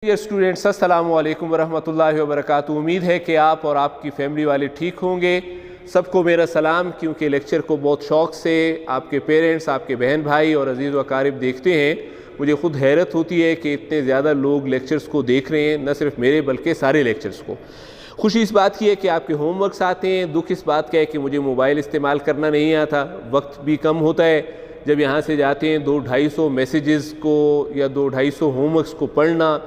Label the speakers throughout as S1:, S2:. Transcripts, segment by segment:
S1: Dear students, السلام علیکم ورحمۃ اللہ وبرکاتہ۔ امید ہے کہ آپ اور آپ کی فیملی والے ٹھیک ہوں گے۔ سب کو میرا سلام، کیونکہ لیکچر کو بہت شوق سے آپ کے پیرنٹس، آپ کے بہن بھائی اور عزیز و اقارب دیکھتے ہیں۔ مجھے خود حیرت ہوتی ہے کہ اتنے زیادہ لوگ لیکچرز کو دیکھ رہے ہیں، نہ صرف میرے بلکہ سارے لیکچرز کو۔ خوشی اس بات کی ہے کہ آپ کے ہوم ورکس آتے ہیں، دکھ اس بات کا ہے کہ مجھے موبائل استعمال کرنا نہیں آتا، وقت بھی کم ہوتا ہے۔ جب یہاں سے جاتے ہیں 200-250 میسیجز کو یا 200-250 ہوم ورکس کو پڑھنا،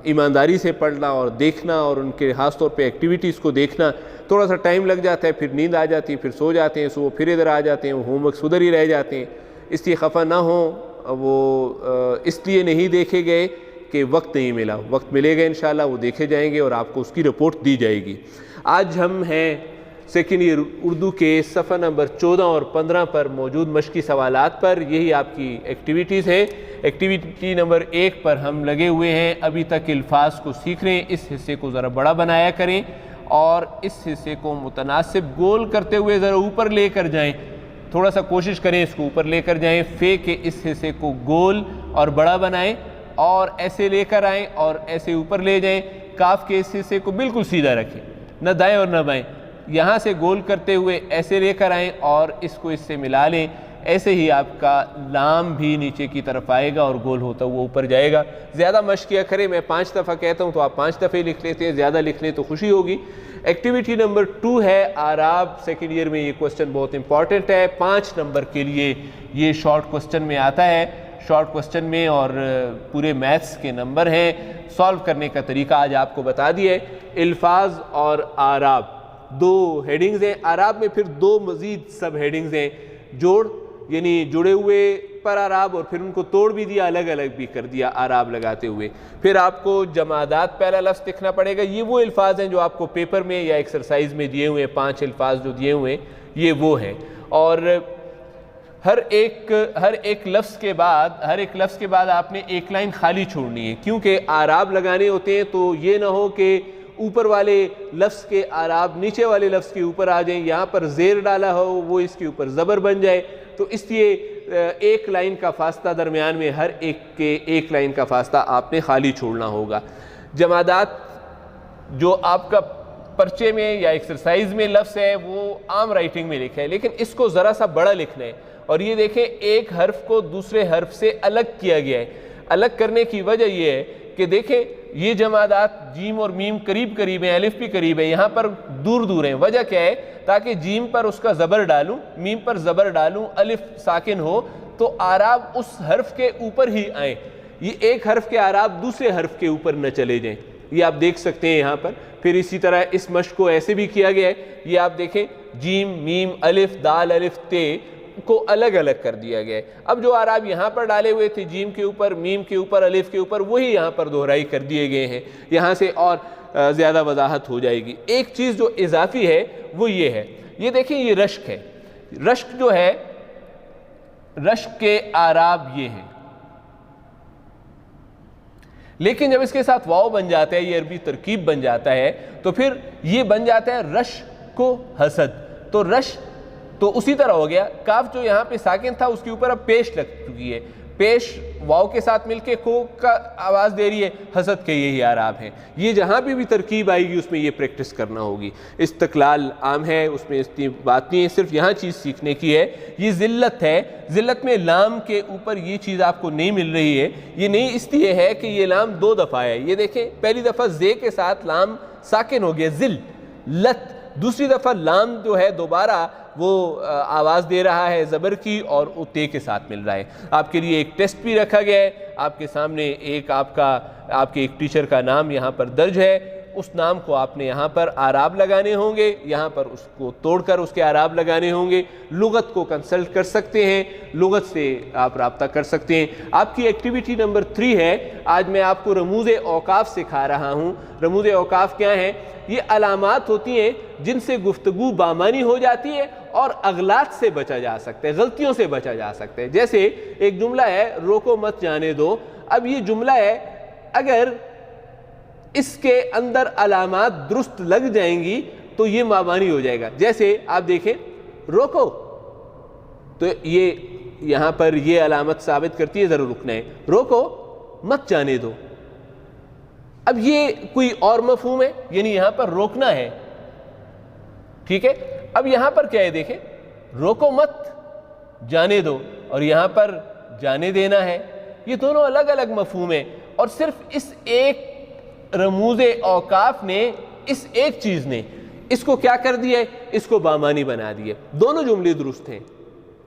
S1: ایمانداری سے پڑھنا اور دیکھنا، اور ان کے خاص طور پہ ایکٹیویٹیز کو دیکھنا، تھوڑا سا ٹائم لگ جاتا ہے، پھر نیند آ جاتی ہے، پھر سو جاتے ہیں، صبح پھر ادھر آ جاتے ہیں، وہ ہوم ورکس ادھر ہی رہ جاتے ہیں۔ اس لیے خفا نہ ہوں، وہ اس لیے نہیں دیکھے گئے کہ وقت نہیں ملا، وقت ملے گا انشاءاللہ، وہ دیکھے جائیں گے اور آپ کو اس کی رپورٹ دی جائے گی۔ آج ہم ہیں سیکنڈ ایئر اردو کے صفحہ نمبر 14 اور 15 پر موجود مشقی سوالات پر۔ یہی آپ کی ایکٹیویٹیز ہیں۔ ایکٹیویٹی نمبر 1 پر ہم لگے ہوئے ہیں، ابھی تک الفاظ کو سیکھ رہے ہیں۔ اس حصے کو ذرا بڑا بنایا کریں اور اس حصے کو متناسب گول کرتے ہوئے ذرا اوپر لے کر جائیں، تھوڑا سا کوشش کریں اس کو اوپر لے کر جائیں، فے کے اس حصے کو گول اور بڑا بنائیں اور ایسے لے کر آئیں اور ایسے اوپر لے جائیں۔ کاف کے اس حصے کو بالکل سیدھا رکھیں، نہ دائیں اور نہ بائیں، یہاں سے گول کرتے ہوئے ایسے لے کر آئیں اور اس کو اس سے ملا لیں۔ ایسے ہی آپ کا لام بھی نیچے کی طرف آئے گا اور گول ہوتا ہوا اوپر جائے گا۔ زیادہ مشق کیا کریں، میں 5 دفعہ کہتا ہوں تو آپ 5 دفعے لکھ لیتے ہیں، زیادہ لکھ لیں تو خوشی ہوگی۔ ایکٹیویٹی نمبر 2 ہے آراب۔ سیکنڈ ایئر میں یہ کوسچن بہت امپورٹنٹ ہے، 5 نمبر کے لیے یہ شارٹ کوسچن میں آتا ہے، شارٹ کوسچن میں، اور پورے میتھس کے نمبر ہیں۔ سالو کرنے کا طریقہ آج آپ کو بتا دیا ہے۔ الفاظ اور آراب 2 ہیڈنگز ہیں، آراب میں پھر 2 مزید سب ہیڈنگز ہیں، جوڑ یعنی جڑے ہوئے پر آراب، اور پھر ان کو توڑ بھی دیا، الگ الگ بھی کر دیا آراب لگاتے ہوئے۔ پھر آپ کو جمادات پہلا لفظ لکھنا پڑے گا۔ یہ وہ الفاظ ہیں جو آپ کو پیپر میں یا ایکسرسائز میں دیے ہوئے ہیں، 5 الفاظ جو دیے ہوئے ہیں یہ وہ ہیں، اور ہر ایک لفظ کے بعد آپ نے ایک لائن خالی چھوڑنی ہے، کیونکہ آراب لگانے ہوتے ہیں تو یہ نہ ہو کہ اوپر والے لفظ کے آراب نیچے والے لفظ کے اوپر آ جائیں، یہاں پر زیر ڈالا ہو وہ اس کے اوپر زبر بن جائے، تو اس لیے ایک لائن کا فاصلہ درمیان میں، ہر ایک لائن کا فاصلہ آپ نے خالی چھوڑنا ہوگا۔ جمادات جو آپ کا پرچے میں یا ایکسرسائز میں لفظ ہے وہ عام رائٹنگ میں لکھا ہے، لیکن اس کو ذرا سا بڑا لکھنا ہے، اور یہ دیکھیں ایک حرف کو دوسرے حرف سے الگ کیا گیا ہے۔ الگ کرنے کی وجہ یہ ہے کہ دیکھیں یہ جمادات جیم اور میم قریب قریب ہیں، الف بھی قریب ہے، یہاں پر دور دور ہیں۔ وجہ کیا ہے؟ تاکہ جیم پر اس کا زبر ڈالوں، میم پر زبر ڈالوں، الف ساکن ہو تو آراب اس حرف کے اوپر ہی آئیں، یہ ایک حرف کے آراب دوسرے حرف کے اوپر نہ چلے جائیں۔ یہ آپ دیکھ سکتے ہیں یہاں پر۔ پھر اسی طرح اس مشق کو ایسے بھی کیا گیا ہے، یہ آپ دیکھیں جیم میم الف دال الف تے کو الگ الگ کر دیا گیا ہے۔ اب جو آراب یہاں پر ڈالے ہوئے تھے جیم کے اوپر، میم کے اوپر، الف کے اوپر، وہی یہاں پر دہرائی کر دیے گئے ہیں، یہاں سے اور زیادہ وضاحت ہو جائے گی۔ ایک چیز جو اضافی ہے وہ یہ ہے، یہ دیکھیں یہ رشک ہے، رشک جو ہے، رشک کے آراب یہ ہیں، لیکن جب اس کے ساتھ واو بن جاتا ہے، یہ عربی ترکیب بن جاتا ہے، تو پھر یہ بن جاتا ہے رش کو حسد، تو رش تو اسی طرح ہو گیا۔ کاف جو یہاں پہ ساکن تھا اس کے اوپر اب پیش لگ چکی ہے، پیش واو کے ساتھ مل کے کو کا آواز دے رہی ہے، حسد کے یہی آراب ہیں۔ یہ جہاں بھی ترکیب آئے گی اس میں یہ پریکٹس کرنا ہوگی۔ استقلال عام ہے، اس میں اتنی بات نہیں ہے، صرف یہاں چیز سیکھنے کی ہے۔ یہ ذلت ہے، ذلت میں لام کے اوپر یہ چیز آپ کو نہیں مل رہی ہے، یہ نہیں اس لیے ہے کہ یہ لام 2 دفعہ ہے۔ یہ دیکھیں پہلی دفعہ زے کے ساتھ لام ساکن ہو گیا ذل لت، دوسری دفعہ لام جو ہے دوبارہ وہ آواز دے رہا ہے زبر کی اور تے کے ساتھ مل رہا ہے۔ آپ کے لیے ایک ٹیسٹ بھی رکھا گیا ہے، آپ کے سامنے ایک آپ کے ایک ٹیچر کا نام یہاں پر درج ہے، اس نام کو آپ نے یہاں پر آراب لگانے ہوں گے، یہاں پر اس کو توڑ کر اس کے آراب لگانے ہوں گے۔ لغت کو کنسلٹ کر سکتے ہیں، لغت سے آپ رابطہ کر سکتے ہیں۔ آپ کی ایکٹیویٹی نمبر 3 ہے، آج میں آپ کو رموز اوقاف سکھا رہا ہوں۔ رموز اوقاف کیا ہیں؟ یہ علامات ہوتی ہیں جن سے گفتگو بامانی ہو جاتی ہے اور اغلاط سے بچا جا سکتا ہے، غلطیوں سے بچا جا سکتا ہے۔ جیسے ایک جملہ ہے روکو مت جانے دو، اب یہ جملہ ہے، اگر اس کے اندر علامات درست لگ جائیں گی تو یہ بامانی ہو جائے گا۔ جیسے آپ دیکھیں روکو، تو یہ یہاں پر یہ علامت ثابت کرتی ہے ضرور رکنا ہے، روکو مت جانے دو، اب یہ کوئی اور مفہوم ہے، یعنی یہاں پر روکنا ہے، ٹھیک ہے. اب یہاں پر کیا ہے دیکھیں، روکو مت، جانے دو، اور یہاں پر جانے دینا ہے. یہ دونوں الگ الگ مفہوم ہیں، اور صرف اس ایک رموز اوقاف نے، اس ایک چیز نے اس کو کیا کر دیا ہے، اس کو بامانی بنا دیا. دونوں جملے درست ہیں،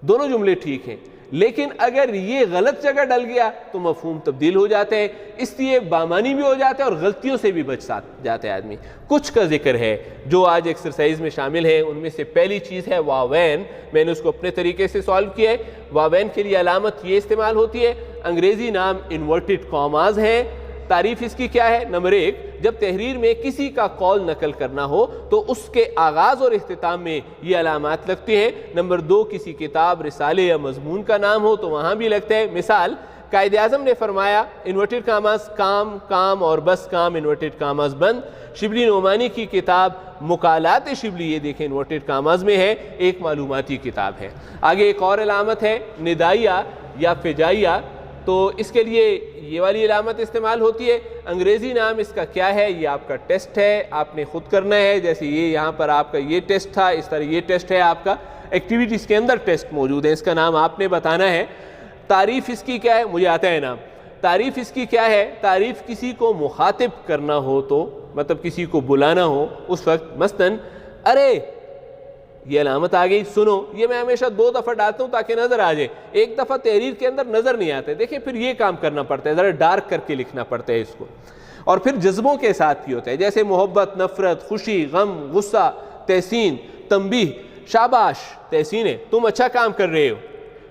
S1: دونوں جملے ٹھیک ہیں، لیکن اگر یہ غلط جگہ ڈل گیا تو مفہوم تبدیل ہو جاتے ہیں، اس لیے بامانی بھی ہو جاتا ہے اور غلطیوں سے بھی بچ جاتا ہے آدمی. کچھ کا ذکر ہے جو آج ایکسرسائز میں شامل ہے. ان میں سے پہلی چیز ہے واوین. میں نے اس کو اپنے طریقے سے سالو کیا ہے. واوین کے لیے علامت یہ استعمال ہوتی ہے، انگریزی نام انورٹڈ کاماز ہیں. تعریف اس کی کیا ہے؟ نمبر 1، جب تحریر میں کسی کا قول نقل کرنا ہو تو اس کے آغاز اور اختتام میں یہ علامات لگتی ہیں. نمبر 2، کسی کتاب، رسالے یا مضمون کا نام ہو تو وہاں بھی لگتا ہے. مثال، قائد اعظم نے فرمایا انورٹڈ کاماز کام، کام اور بس کام انورٹڈ کاماز بند. شبلی نعمانی کی کتاب مقالات شبلی، یہ دیکھیں انورٹڈ کاماز میں ہے، ایک معلوماتی کتاب ہے. آگے ایک اور علامت ہے ندائیہ یا فجائیہ، تو اس کے لیے یہ والی علامت استعمال ہوتی ہے. انگریزی نام اس کا کیا ہے؟ یہ آپ کا ٹیسٹ ہے، آپ نے خود کرنا ہے. جیسے یہ یہاں پر آپ کا یہ ٹیسٹ تھا، اس طرح یہ ٹیسٹ ہے آپ کا. ایکٹیویٹیز کے اندر ٹیسٹ موجود ہے، اس کا نام آپ نے بتانا ہے. تعریف اس کی کیا ہے؟ مجھے آتا ہے نام. تعریف اس کی کیا ہے؟ تعریف کسی کو مخاطب کرنا ہو تو، مطلب کسی کو بلانا ہو اس وقت، مثلاً ارے یہ علامت آ گئی، سنو. یہ میں ہمیشہ 2 دفعہ ڈالتا ہوں تاکہ نظر آ جائے. ایک دفعہ تحریر کے اندر نظر نہیں آتا ہے، دیکھیں پھر یہ کام کرنا پڑتا ہے، ذرا ڈارک کر کے لکھنا پڑتا ہے اس کو. اور پھر جذبوں کے ساتھ بھی ہوتا ہے، جیسے محبت، نفرت، خوشی، غم، غصہ، تحسین، تنبیہ. شاباش، تحسین ہے، تم اچھا کام کر رہے ہو.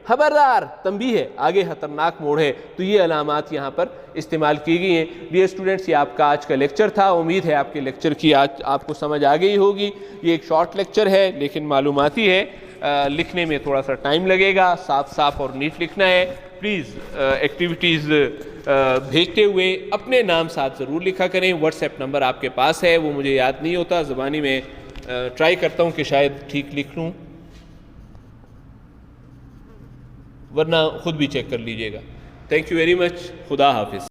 S1: خبردار، تنبیہ ہے، آگے خطرناک موڑ ہے. تو یہ علامات یہاں پر استعمال کی گئی ہیں. ڈیئر اسٹوڈنٹس، یہ آپ کا آج کا لیکچر تھا. امید ہے آپ کے لیکچر کی آج آپ کو سمجھ آ گئی ہوگی. یہ ایک شارٹ لیکچر ہے لیکن معلوماتی ہے، لکھنے میں تھوڑا سا ٹائم لگے گا. صاف اور نیٹ لکھنا ہے. پلیز ایکٹیویٹیز بھیجتے ہوئے اپنے نام ساتھ ضرور لکھا کریں. واٹس ایپ نمبر آپ کے پاس ہے، وہ مجھے یاد نہیں ہوتا، زبانی میں ٹرائی کرتا ہوں کہ شاید ٹھیک لکھ لوں، ورنہ خود بھی چیک کر لیجئے گا. Thank you very much. خدا حافظ.